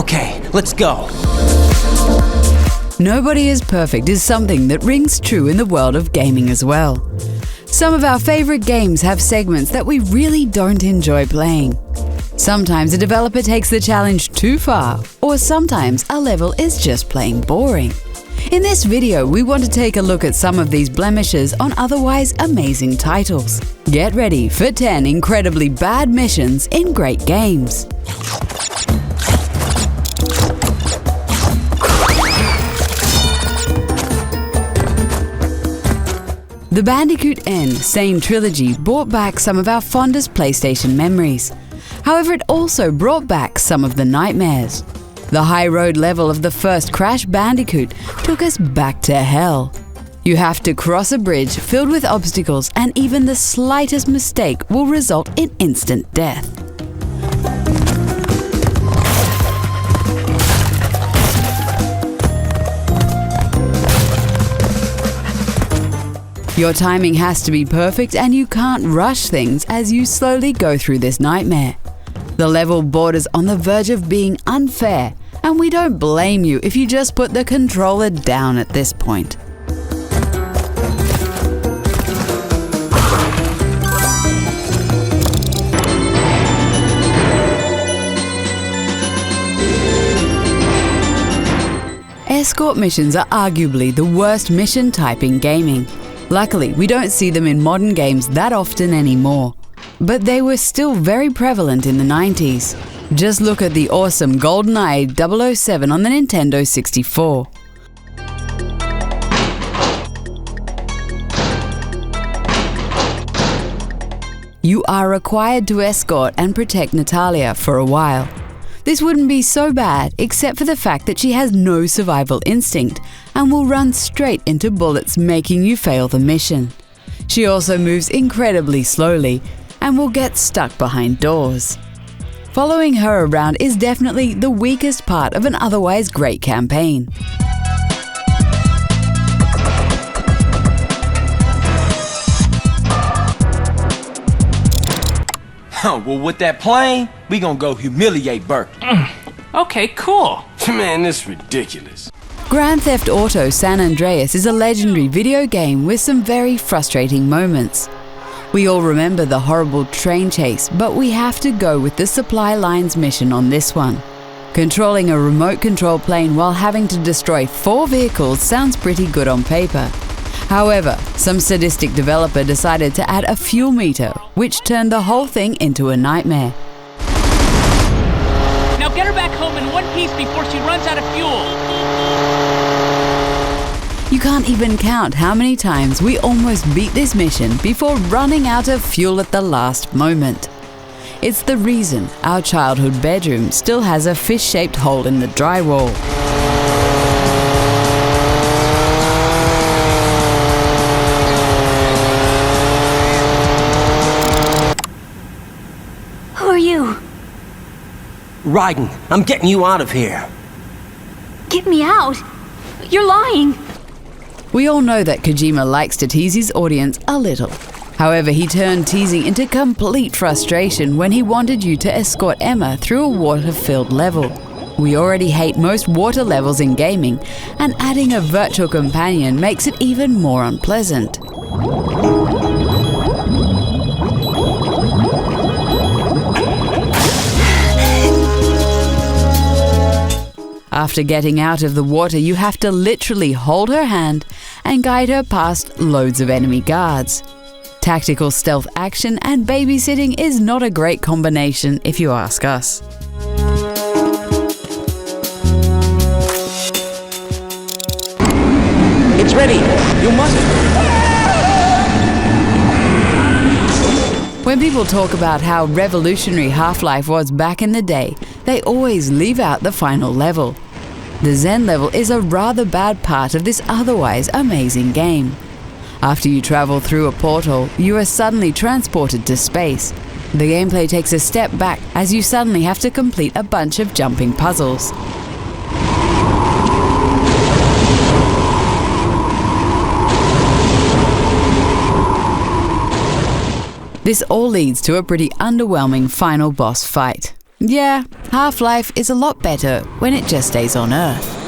Okay, let's go. Nobody is perfect is something that rings true in the world of gaming as well. Some of our favorite games have segments that we really don't enjoy playing. Sometimes a developer takes the challenge too far, or sometimes a level is just plain boring. In this video, we want to take a look at some of these blemishes on otherwise amazing titles. Get ready for 10 incredibly bad missions in great games. The Bandicoot N Sane trilogy brought back some of our fondest PlayStation memories. However, it also brought back some of the nightmares. The high road level of the first Crash Bandicoot took us back to hell. You have to cross a bridge filled with obstacles, and even the slightest mistake will result in instant death. Your timing has to be perfect, and you can't rush things as you slowly go through this nightmare. The level borders on the verge of being unfair, and we don't blame you if you just put the controller down at this point. Escort missions are arguably the worst mission type in gaming. Luckily, we don't see them in modern games that often anymore. But they were still very prevalent in the 90s. Just look at the awesome GoldenEye 007 on the Nintendo 64. You are required to escort and protect Natalia for a while. This wouldn't be so bad except for the fact that she has no survival instinct and will run straight into bullets, making you fail the mission. She also moves incredibly slowly and will get stuck behind doors. Following her around is definitely the weakest part of an otherwise great campaign. Well, with that plane, we gonna go humiliate Burke. Okay, cool. Man, this is ridiculous. Grand Theft Auto San Andreas is a legendary video game with some very frustrating moments. We all remember the horrible train chase, but we have to go with the supply lines mission on this one. Controlling a remote control plane while having to destroy 4 vehicles sounds pretty good on paper. However, some sadistic developer decided to add a fuel meter, which turned the whole thing into a nightmare. Now get her back home in one piece before she runs out of fuel. You can't even count how many times we almost beat this mission before running out of fuel at the last moment. It's the reason our childhood bedroom still has a fish-shaped hole in the drywall. Who are you? Raiden, I'm getting you out of here. Get me out! You're lying! We all know that Kojima likes to tease his audience a little. However, he turned teasing into complete frustration when he wanted you to escort Emma through a water-filled level. We already hate most water levels in gaming, and adding a virtual companion makes it even more unpleasant. After getting out of the water, you have to literally hold her hand and guide her past loads of enemy guards. Tactical stealth action and babysitting is not a great combination if you ask us. It's ready. You must. When people talk about how revolutionary Half-Life was back in the day, they always leave out the final level. The Zen level is a rather bad part of this otherwise amazing game. After you travel through a portal, you are suddenly transported to space. The gameplay takes a step back as you suddenly have to complete a bunch of jumping puzzles. This all leads to a pretty underwhelming final boss fight. Yeah, Half-Life is a lot better when it just stays on Earth.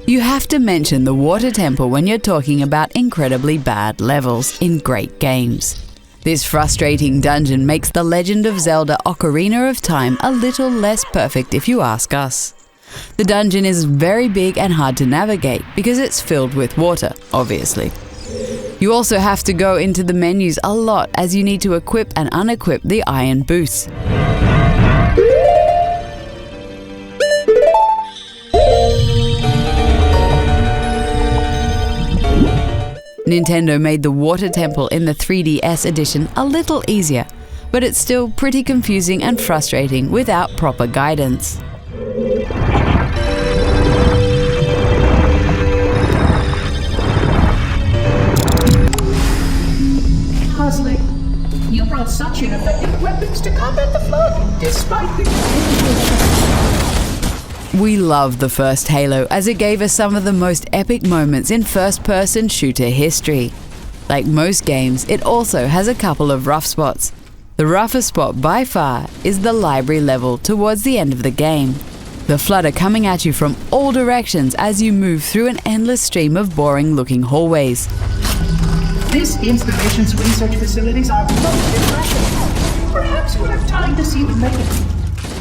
You have to mention the water temple when you're talking about incredibly bad levels in great games. This frustrating dungeon makes The Legend of Zelda Ocarina of Time a little less perfect if you ask us. The dungeon is very big and hard to navigate because it's filled with water, obviously. You also have to go into the menus a lot as you need to equip and unequip the iron boots. Nintendo made the water temple in the 3DS edition a little easier, but it's still pretty confusing and frustrating without proper guidance. Puzzling. You brought such ineffective weapons to combat the flood, despite the... We loved the first Halo as it gave us some of the most epic moments in first-person shooter history. Like most games, it also has a couple of rough spots. The roughest spot by far is the library level towards the end of the game. The flood are coming at you from all directions as you move through an endless stream of boring-looking hallways. This installation's research facilities are most impressive. Perhaps we'll have time to see the mechanism.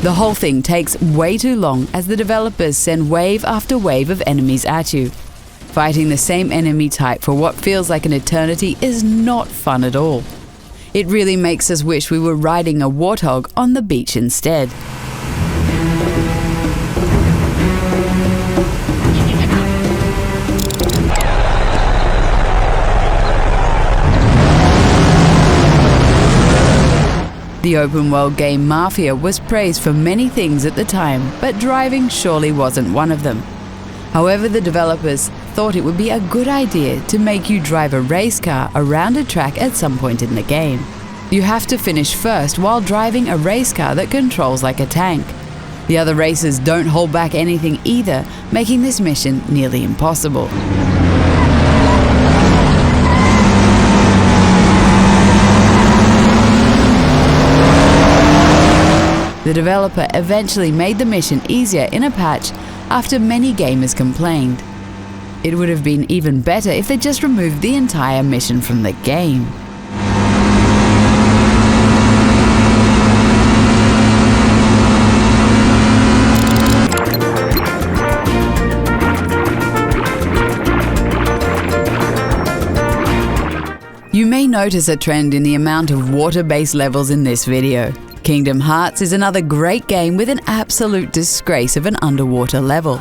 The whole thing takes way too long as the developers send wave after wave of enemies at you. Fighting the same enemy type for what feels like an eternity is not fun at all. It really makes us wish we were riding a warthog on the beach instead. The open-world game Mafia was praised for many things at the time, but driving surely wasn't one of them. However, the developers thought it would be a good idea to make you drive a race car around a track at some point in the game. You have to finish first while driving a race car that controls like a tank. The other racers don't hold back anything either, making this mission nearly impossible. The developer eventually made the mission easier in a patch after many gamers complained. It would have been even better if they just removed the entire mission from the game. You may notice a trend in the amount of water-based levels in this video. Kingdom Hearts is another great game with an absolute disgrace of an underwater level.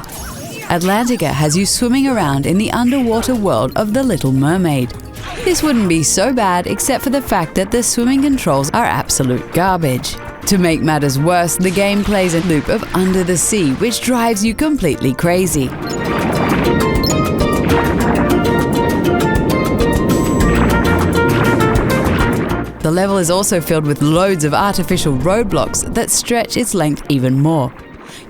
Atlantica has you swimming around in the underwater world of The Little Mermaid. This wouldn't be so bad except for the fact that the swimming controls are absolute garbage. To make matters worse, the game plays a loop of Under the Sea, which drives you completely crazy. The level is also filled with loads of artificial roadblocks that stretch its length even more.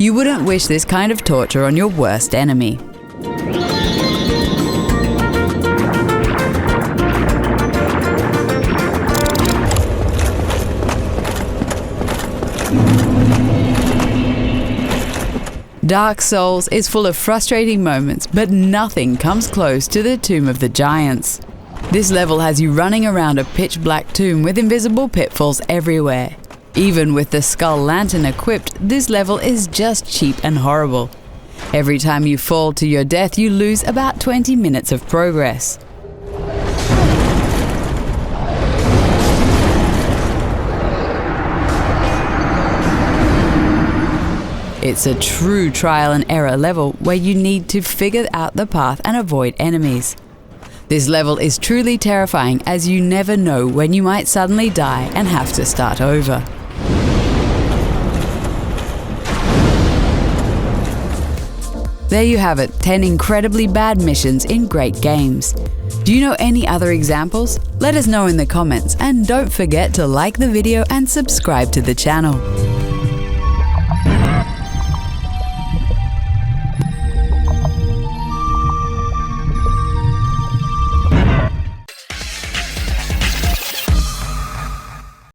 You wouldn't wish this kind of torture on your worst enemy. Dark Souls is full of frustrating moments, but nothing comes close to the Tomb of the Giants. This level has you running around a pitch-black tomb with invisible pitfalls everywhere. Even with the skull lantern equipped, this level is just cheap and horrible. Every time you fall to your death, you lose about 20 minutes of progress. It's a true trial and error level where you need to figure out the path and avoid enemies. This level is truly terrifying as you never know when you might suddenly die and have to start over. There you have it, 10 incredibly bad missions in great games. Do you know any other examples? Let us know in the comments and don't forget to like the video and subscribe to the channel.